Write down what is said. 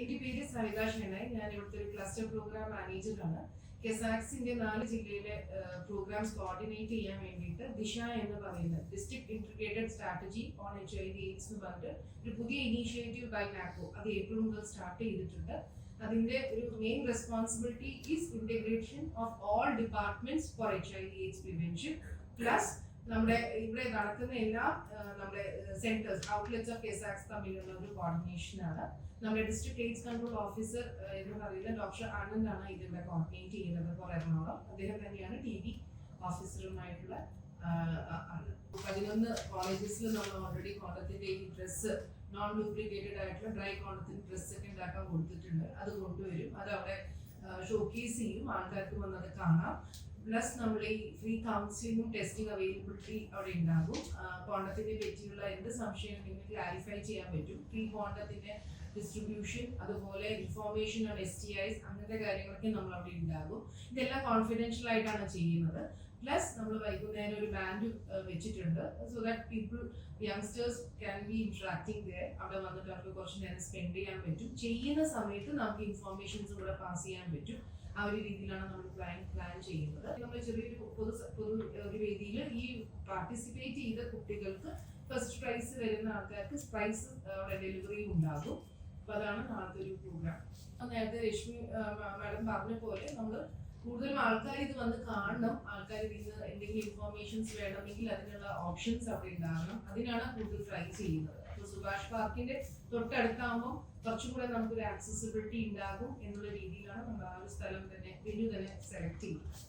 എൻ്റെ പേര് സരിത ഷെണായി. ഞാൻ ഇവിടുത്തെ ഒരു ക്ലസ്റ്റർ പ്രോഗ്രാം മാനേജറാണ്. കെസാക്സിന്റെ 4 ജില്ലയിലെ പ്രോഗ്രാംസ് കോർഡിനേറ്റ് ചെയ്യാൻ വേണ്ടിയിട്ട് ദിശ എന്ന് പറയുന്ന district integrated strategy on HIV/AIDS എന്ന് പറഞ്ഞിട്ട് ഒരു പുതിയ ഇനീഷ്യേറ്റീവ് ബൈ നാക്കോ അത് ഏപ്രിൽ മുതൽ സ്റ്റാർട്ട് ചെയ്തിട്ടുണ്ട്. അതിന്റെ ഒരു main responsibility is integration of all departments for HIV/AIDS prevention plus നമ്മുടെ ഇവിടെ നടക്കുന്ന എല്ലാ നമ്മുടെ സെന്റേഴ്സ് ഔട്ട്ലെറ്റ്സ് ഓഫ് കെസാക്സ് തമ്മിലുള്ള ഒരു കോർഡിനേഷൻ ആണ്. നമ്മുടെ ഡിസ്ട്രിക്ട് എയ്ഡ്സ് കൺട്രോൾ ഓഫീസർ എന്ന് പറയുന്ന ഡോക്ടർ ആനന്ദ് ആണ് ഇതിവിടെ കോർഡിനേറ്റ് ചെയ്യുന്നത് ഫോർ എറണാകുളം. അദ്ദേഹം തന്നെയാണ് TB ഓഫീസറുമായിട്ടുള്ള ആള്. 11 കോളേജസിൽ നമ്മൾ ഓൾറെഡി കോണ്ടത്തിന്റെ ഈ ഡ്രസ്സ് നോൺ ലൂബ്രിക്കേറ്റഡ് ആയിട്ടുള്ള ഡ്രൈ കോണ്ടത്തിന്റെ ഡ്രസ്സ് ഒക്കെ ഉണ്ടാക്കാൻ കൊടുത്തിട്ടുണ്ട്. അത് കൊണ്ടുവരും, അത് അവിടെ ഷോക്കേസ് ചെയ്യും, ആൾക്കാർക്ക് വന്നത് കാണാം. പ്ലസ് നമ്മൾ ഈ ഫ്രീ കൗൺസിലിംഗും ടെസ്റ്റിംഗ് അവൈലബിലിറ്റി അവിടെ ഉണ്ടാകും. കോണ്ടത്തിനെ പറ്റിയുള്ള എന്ത് സംശയം ഉണ്ടെങ്കിലും ക്ലാരിഫൈ ചെയ്യാൻ പറ്റും. ഫ്രീ കോണ്ടത്തിന്റെ ഡിസ്ട്രിബ്യൂഷൻ, അതുപോലെ ഇൻഫോർമേഷൻ ഓൺ STIs, അങ്ങനത്തെ കാര്യങ്ങളൊക്കെ നമ്മൾ അവിടെ ഉണ്ടാകും. ഇതെല്ലാം കോൺഫിഡൻഷ്യൽ ആയിട്ടാണ് ചെയ്യുന്നത്. പ്ലസ് നമ്മൾ വൈകുന്നേരം ഒരു ബാൻഡ് വെച്ചിട്ടുണ്ട്, so that people youngsters can be interacting there. അവിടെ വന്നിട്ട് അവർക്ക് കുറച്ച് നേരം സ്പെൻഡ് ചെയ്യാൻ പറ്റും. ചെയ്യുന്ന സമയത്ത് നമുക്ക് ഇൻഫോർമേഷൻസ് കൂടെ പാസ് ചെയ്യാൻ പറ്റും. ആ ഒരു രീതിയിലാണ് നമ്മൾ പ്ലാൻ ചെയ്യുന്നത്. നമ്മൾ ചെറിയൊരു പൊതു ഒരു വേദിയിൽ ഈ പാർട്ടിസിപ്പേറ്റ് ചെയ്ത കുട്ടികൾക്ക് ഫസ്റ്റ് പ്രൈസ് വരുന്ന ആൾക്കാർക്ക് പ്രൈസ് അവിടെ ഡെലിവറി ഉണ്ടാകും. അപ്പൊ അതാണ് നാളത്തെ ഒരു പ്രോഗ്രാം. നേരത്തെ രശ്മി മാഡം പറഞ്ഞ പോലെ നമ്മൾ കൂടുതലും ആൾക്കാർ ഇത് വന്ന് കാണണം. ആൾക്കാർ ഇതിന് എന്തെങ്കിലും ഇൻഫോർമേഷൻസ് വേണമെങ്കിൽ അതിനുള്ള ഓപ്ഷൻസ് അവിടെ ഉണ്ടാകണം. അതിനാണ് കൂടുതൽ ട്രൈ ചെയ്യുന്നത്. അപ്പോൾ സുഭാഷ് പാർക്കിന്റെ തൊട്ടടുത്താകുമ്പോൾ കുറച്ചും കൂടെ നമുക്കൊരു ആക്സസിബിലിറ്റി ഉണ്ടാകും എന്നുള്ള രീതിയിലാണ് നമ്മൾ ആ ഒരു സ്ഥലം തന്നെ വെന്യൂ തന്നെ സെലക്ട് ചെയ്യുന്നത്.